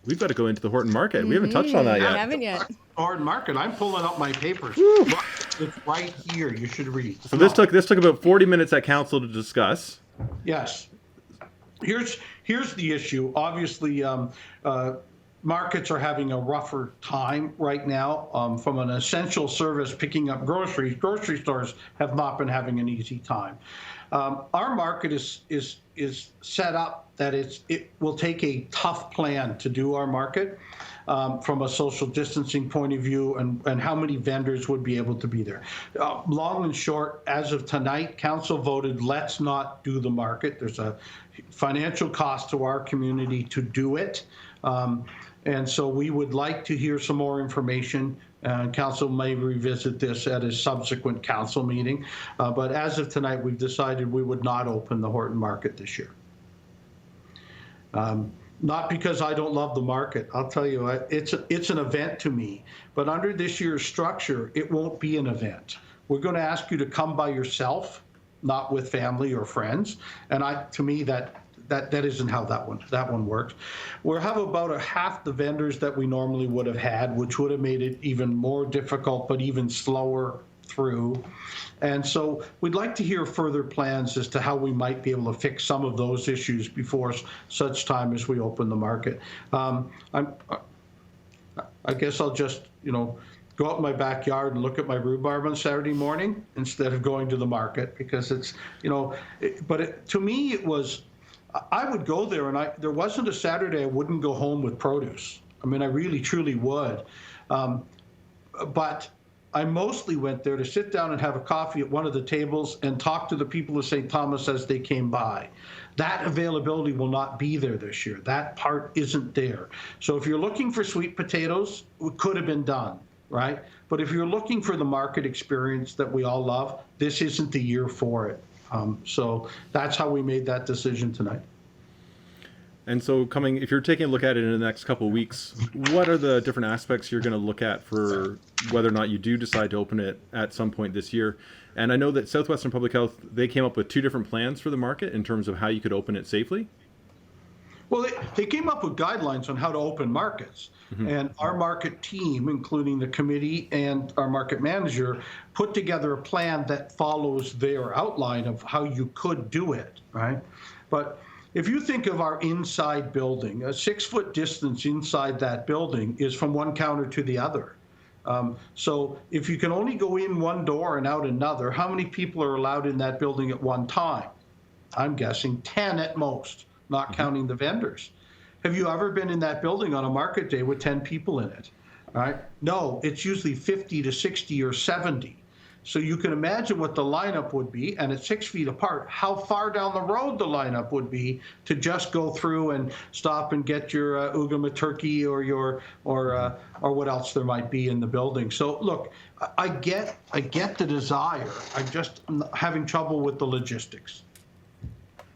We've got to go into the Horton Market. We haven't touched on that yet. I haven't yet. Horton Market. I'm pulling up my papers. Look, it's right here. You should read. So this took about 40 minutes at council to discuss. Yes. Here's the issue. Obviously, markets are having a rougher time right now. From an essential service, picking up groceries, grocery stores have not been having an easy time. Our market is set up that it will take a tough plan to do our market from a social distancing point of view and how many vendors would be able to be there. Long and short, as of tonight, council voted let's not do the market. There's a financial cost to our community to do it. And so we would like to hear some more information. Council may revisit this at a subsequent council meeting. But as of tonight, we've decided we would not open the Horton Market this year. Not because I don't love the market. I'll tell you, it's an event to me. But under this year's structure, it won't be an event. We're going to ask you to come by yourself, not with family or friends. And to me, that isn't how that one works. We'll have about a half the vendors that we normally would have had, which would have made it even more difficult, but even slower through. And so we'd like to hear further plans as to how we might be able to fix some of those issues before such time as we open the market. I guess I'll just, go out in my backyard and look at my rhubarb on Saturday morning instead of going to the market, because it's, to me it was, I would go there and there wasn't a Saturday I wouldn't go home with produce. I mean, I really, truly would. But I mostly went there to sit down and have a coffee at one of the tables and talk to the people of St. Thomas as they came by. That availability will not be there this year. That part isn't there. So if you're looking for sweet potatoes, it could have been done, right? But if you're looking for the market experience that we all love, this isn't the year for it. So that's how we made that decision tonight. And so if you're taking a look at it in the next couple of weeks, what are the different aspects you're going to look at for whether or not you do decide to open it at some point this year? And I know that Southwestern Public Health, they came up with 2 different plans for the market in terms of how you could open it safely. Well, they came up with guidelines on how to open markets. Mm-hmm. And our market team, including the committee and our market manager, put together a plan that follows their outline of how you could do it, right? But if you think of our inside building, a 6-foot distance inside that building is from one counter to the other. So if you can only go in one door and out another, how many people are allowed in that building at one time? I'm guessing 10 at most, not counting the vendors. Have you ever been in that building on a market day with 10 people in it? All right? No, it's usually 50 to 60 or 70. So you can imagine what the lineup would be, and at 6 feet apart, how far down the road the lineup would be to just go through and stop and get your Ugama turkey or what else there might be in the building. So look, I get the desire. I'm having trouble with the logistics.